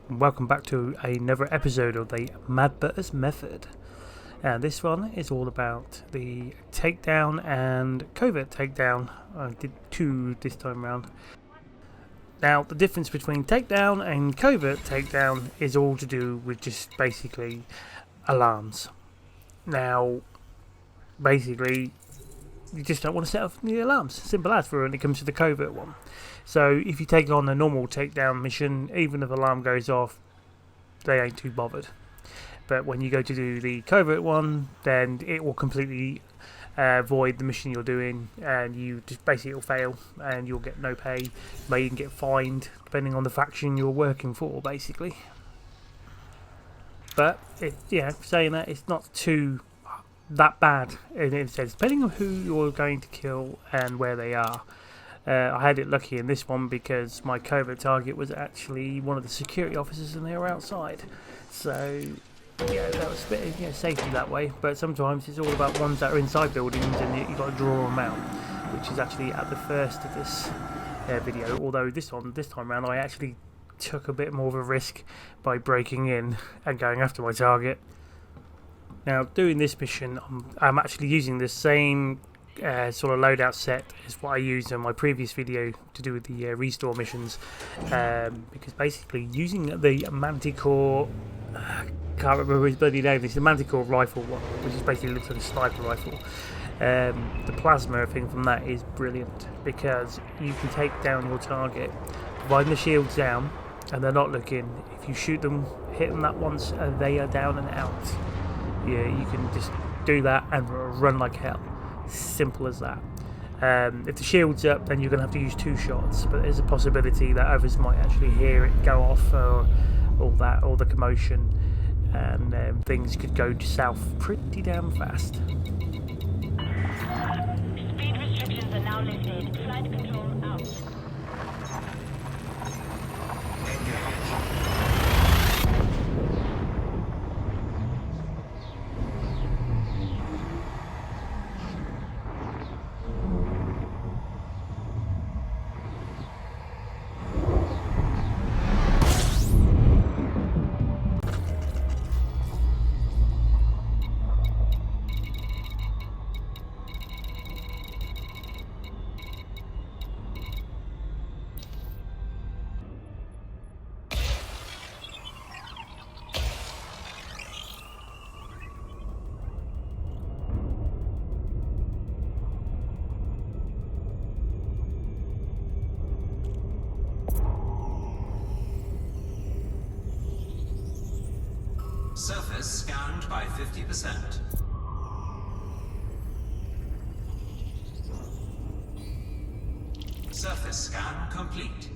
Welcome back to another episode of the MadButterzz Method. And this one is all about the Takedown and Covert Takedown. I did two this time around. Now, the difference between Takedown and Covert Takedown is all to do with just basically alarms. Now, basically, you just don't want to set off the alarms. Simple as for when it comes to the covert one. So if you take on a normal takedown mission, even if the alarm goes off, they ain't too bothered. But when you go to do the covert one, then it will completely void the mission you're doing, and you just basically it'll fail, and you'll get no pay. You may even get fined, depending on the faction you're working for, basically. But saying that, it's not too that bad in a sense, depending on who you're going to kill and where they are. I had it lucky in this one because my covert target was actually one of the security officers and they were outside. So yeah, that was a bit of safety that way. But sometimes it's all about ones that are inside buildings and you've got to draw them out, which is actually at the first of this video. Although this time around I actually took a bit more of a risk by breaking in and going after my target. Now, doing this mission, I'm actually using the same sort of loadout set as what I used in my previous video to do with the restore missions, because basically using the Manticore, can't remember his bloody name, it's the Manticore rifle one, which is basically looks like a sniper rifle. The plasma thing from that is brilliant because you can take down your target, providing the shield's down and they're not looking. If you shoot them, hit them that once, they are down and out. Yeah, you can just do that and run like hell. Simple as that. If the shield's up, then you're going to have to use 2 shots, but there's a possibility that others might actually hear it go off, or all the commotion, and things could go south pretty damn fast. Speed restrictions are now lifted. Flight control out. Surface scanned by 50%. Surface scan complete.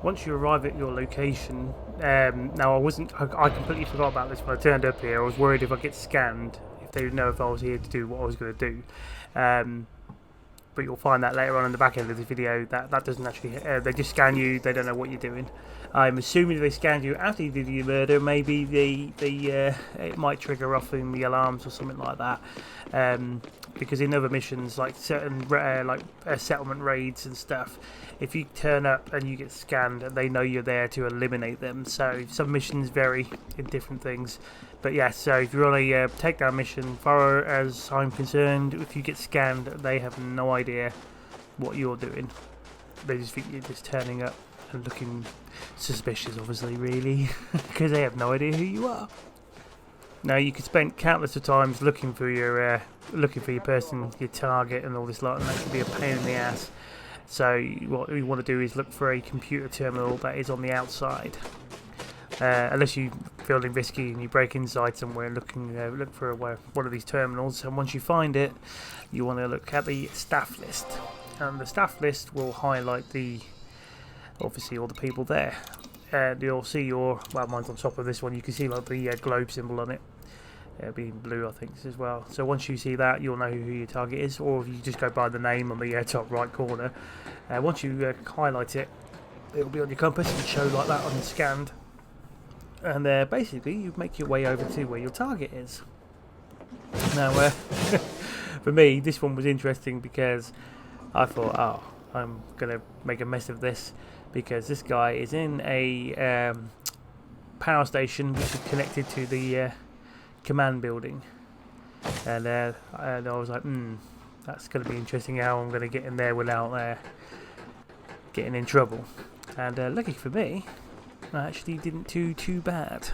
Once you arrive at your location, now I completely forgot about this when I turned up here. I was worried if I get scanned, if they would know if I was here to do what I was going to do. But you'll find that later on in the back end of the video that doesn't actually, they just scan you, they don't know what you're doing. I'm assuming if they scanned you after you did your murder, maybe it might trigger off in the alarms or something like that. Because in other missions, like certain settlement raids and stuff, if you turn up and you get scanned, they know you're there to eliminate them. So some missions vary in different things. But yeah, so if you're on a takedown mission, far as I'm concerned, if you get scanned, they have no idea what you're doing. They just think you're just turning up and looking suspicious, obviously, really, because they have no idea who you are. Now, you could spend countless of times looking for your person, your target, and all this lot, and that can be a pain in the ass. So what you want to do is look for a computer terminal that is on the outside. Unless you feeling risky and you break inside somewhere looking look for one of these terminals, and once you find it, you want to look at the staff list, and the staff list will highlight obviously all the people there, and you'll see mine's on top of this one. You can see like the globe symbol on it, being blue I think as well. So once you see that, you'll know who your target is, or if you just go by the name on the top right corner, once you highlight it, it'll be on your compass and show like that on the scanned. And basically you make your way over to where your target is. Now for me this one was interesting because I thought, oh, I'm going to make a mess of this, because this guy is in a power station which is connected to the command building. And I was like, that's going to be interesting how I'm going to get in there without getting in trouble. And lucky for me, I actually didn't do too bad.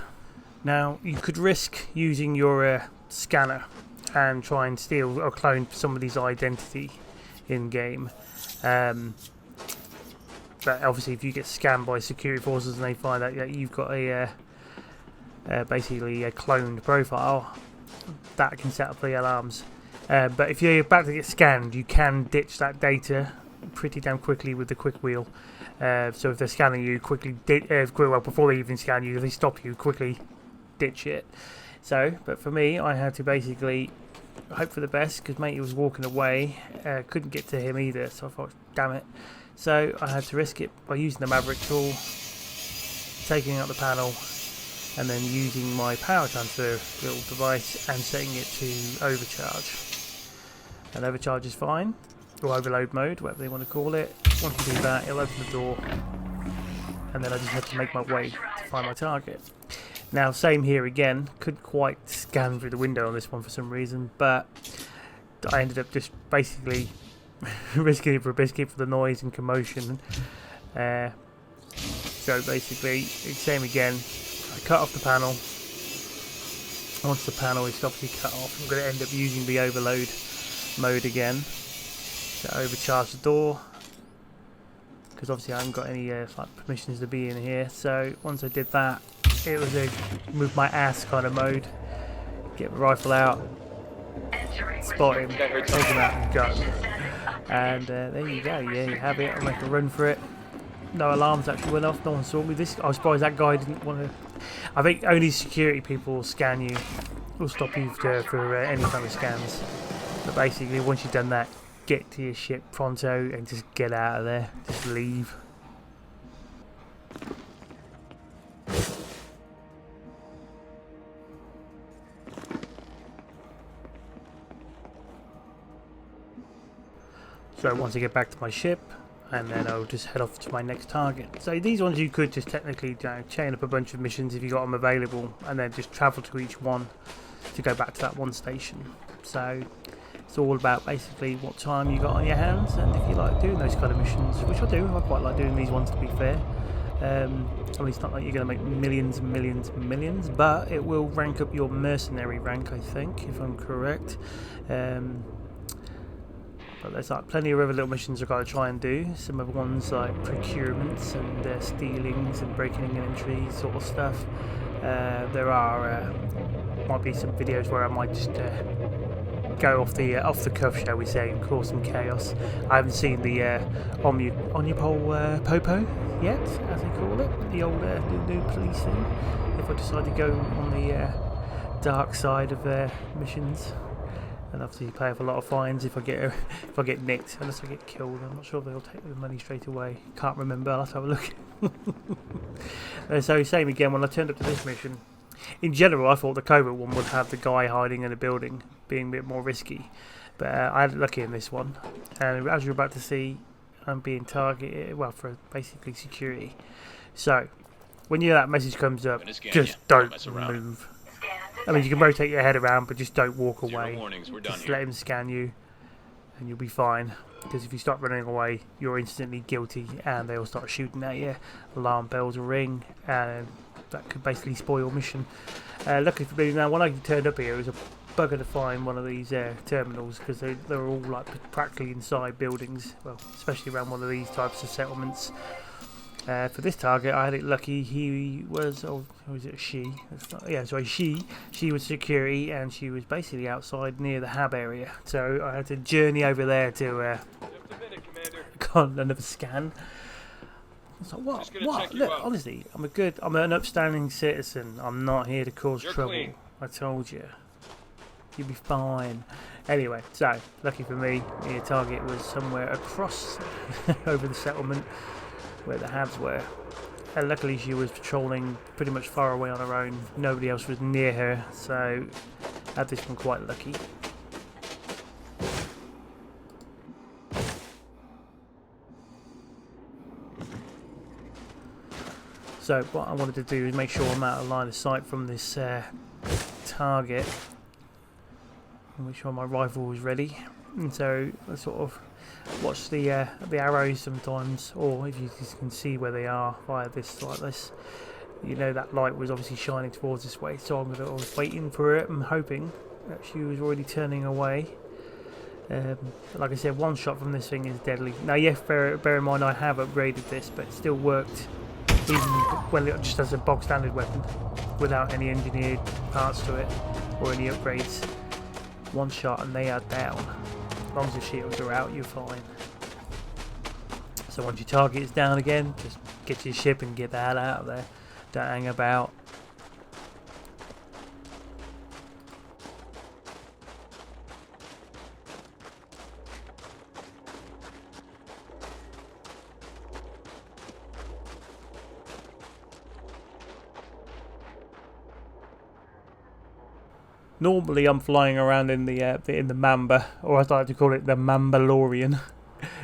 Now, you could risk using your scanner and try and steal or clone somebody's identity in-game. But obviously, if you get scanned by security forces and they find out that you've got basically a cloned profile, that can set up the alarms. But if you're about to get scanned, you can ditch that data pretty damn quickly with the quick wheel. So if they're scanning you, quickly before they even scan you, if they stop you, quickly ditch it. But for me, I had to basically hope for the best, because mate, he was walking away, couldn't get to him either, so I thought, damn it. So I had to risk it by using the Maverick tool, taking out the panel, and then using my power transfer little device and setting it to overcharge. And overcharge is fine, or overload mode, whatever they want to call it. Once you do that, it'll open the door, and then I just have to make my way to find my target. Now, same here again, couldn't quite scan through the window on this one for some reason, but I ended up just basically risking it for a biscuit for the noise and commotion. So basically, same again, I cut off the panel. Once the panel is obviously cut off, I'm going to end up using the overload mode again to overcharge the door, because obviously I haven't got any permissions to be in here. So once I did that, it was a move my ass kind of mode. Get the rifle out, spot him, take him out and go. And there you go, yeah, you have it. I'll make a run for it. No alarms actually went off, no one saw me. I was surprised that guy didn't want to. I think only security people will scan you, will stop you for any kind of scans. But basically, once you've done that, get to your ship pronto and just get out of there. Just leave. So once I get back to my ship, and then I'll just head off to my next target. So these ones you could just technically chain up a bunch of missions if you got them available, and then just travel to each one to go back to that one station. So it's all about basically what time you got on your hands, and if you like doing those kind of missions, which I do. I quite like doing these ones, to be fair. I mean, it's not like you're going to make millions and millions and millions, but it will rank up your mercenary rank, I think, if I'm correct. But there's like plenty of other little missions I've got to try and do. Some other ones like procurements and stealings and breaking and entry sort of stuff. There might be some videos where I might just go off the cuff, shall we say, and cause some chaos. I haven't seen the Omnipol Popo yet, as they call it, the old new police thing. If I decide to go on the dark side of missions. And obviously you pay off a lot of fines if I get nicked, unless I get killed. I'm not sure if they'll take the money straight away. Can't remember, I'll have to have a look. So same again, when I turned up to this mission, in general I thought the covert one would have the guy hiding in a building, being a bit more risky. But I had lucky in this one. And as you're about to see, I'm being targeted, well, for basically security. So, when that message comes up, just don't move. I mean, you can rotate your head around, but just don't walk away. Just let him scan you, and you'll be fine. Because if you start running away, you're instantly guilty, and they'll start shooting at you. Alarm bells will ring, and that could basically spoil your mission. Luckily for me, now when I turned up here, it was a bugger to find one of these terminals, because they're all like practically inside buildings. Well, especially around one of these types of settlements. For this target, I had it lucky. He was, or was it she? Yeah, sorry, she. She was security, and she was basically outside near the hab area. So I had to journey over there to another scan. I was like, what? What? Look, honestly, I'm an upstanding citizen. I'm not here to cause trouble. Clean. I told you. You'll be fine. Anyway, so lucky for me, the target was somewhere across over the settlement where the habs were. And luckily she was patrolling pretty much far away on her own. Nobody else was near her, so I had this one quite lucky. So what I wanted to do is make sure I'm out of line of sight from this target. And make sure my rifle was ready. And so I sort of watch the arrows sometimes, or if you can see where they are via this like this, you know that light was obviously shining towards this way. So I was waiting for it and hoping that she was already turning away. Like I said, one shot from this thing is deadly. Now, yes, bear in mind I have upgraded this, but it still worked even when it just as a bog standard weapon, without any engineered parts to it or any upgrades. One shot and they are down. As long as the shields are out, you're fine. So once your target is down again, just get your ship and get the hell out of there. Don't hang about. Normally I'm flying around in the Mamba, or as I like to call it, the Mambalorian,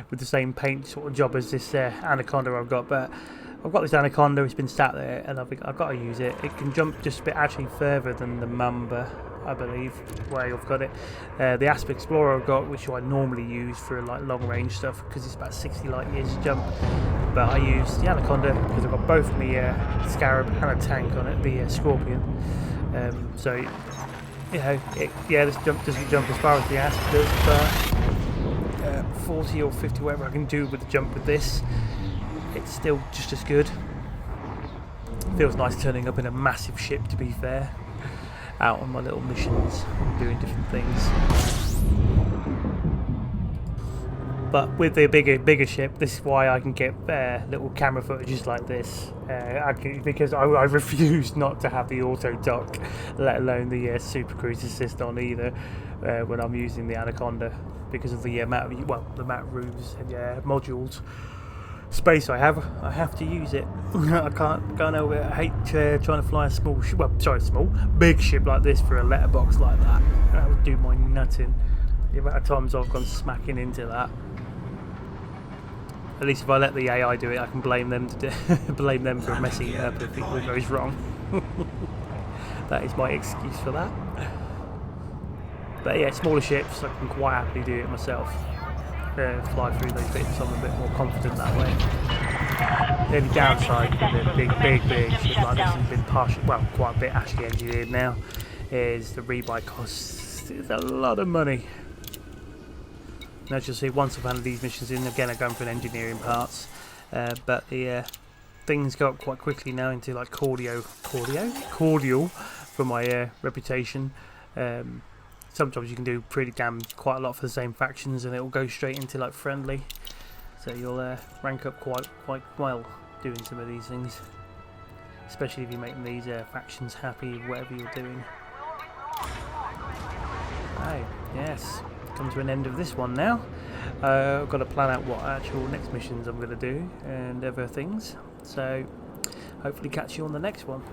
with the same paint sort of job as this Anaconda I've got. But I've got this Anaconda, it's been sat there, and I've got to use it. It can jump just a bit actually further than the Mamba, I believe, where I've got it. The Asp Explorer I've got, which I normally use for like long range stuff, because it's about 60 light years to jump. But I use the Anaconda because I've got both the Scarab and a tank on it, the Scorpion. So, you know, this jump doesn't jump as far as the Asp does, but 40 or 50, whatever I can do with the jump with this, it's still just as good. Feels nice turning up in a massive ship, to be fair, out on my little missions, doing different things. But with the bigger ship, this is why I can get little camera footages like this, because I refuse not to have the auto dock, let alone the Super Cruise Assist on either, when I'm using the Anaconda, because of the amount of the amount of rooms and modules space I have to use it. I can't go nowhere. I hate trying to fly a big ship like this for a letterbox like that. That would do my nutting. The amount of times I've gone smacking into that. At least if I let the AI do it, I can blame them for messing it up if it goes wrong. That is my excuse for that. But yeah, smaller ships, I can quite happily do it myself. Fly through those bits, I'm a bit more confident that way. The only downside with a big ship like this has been quite a bit actually engineered now, is the rebuy costs. It's a lot of money. And as you'll see, once I've handed these missions in, again I'm going for engineering parts, but the things go up quite quickly now into like cordial for my reputation. Sometimes you can do quite a lot for the same factions, and it will go straight into like friendly. So you'll rank up quite well doing some of these things, especially if you're making these factions happy with whatever you're doing. Oh yes, come to an end of this one now. I've got to plan out what actual next missions I'm going to do and other things. So hopefully catch you on the next one.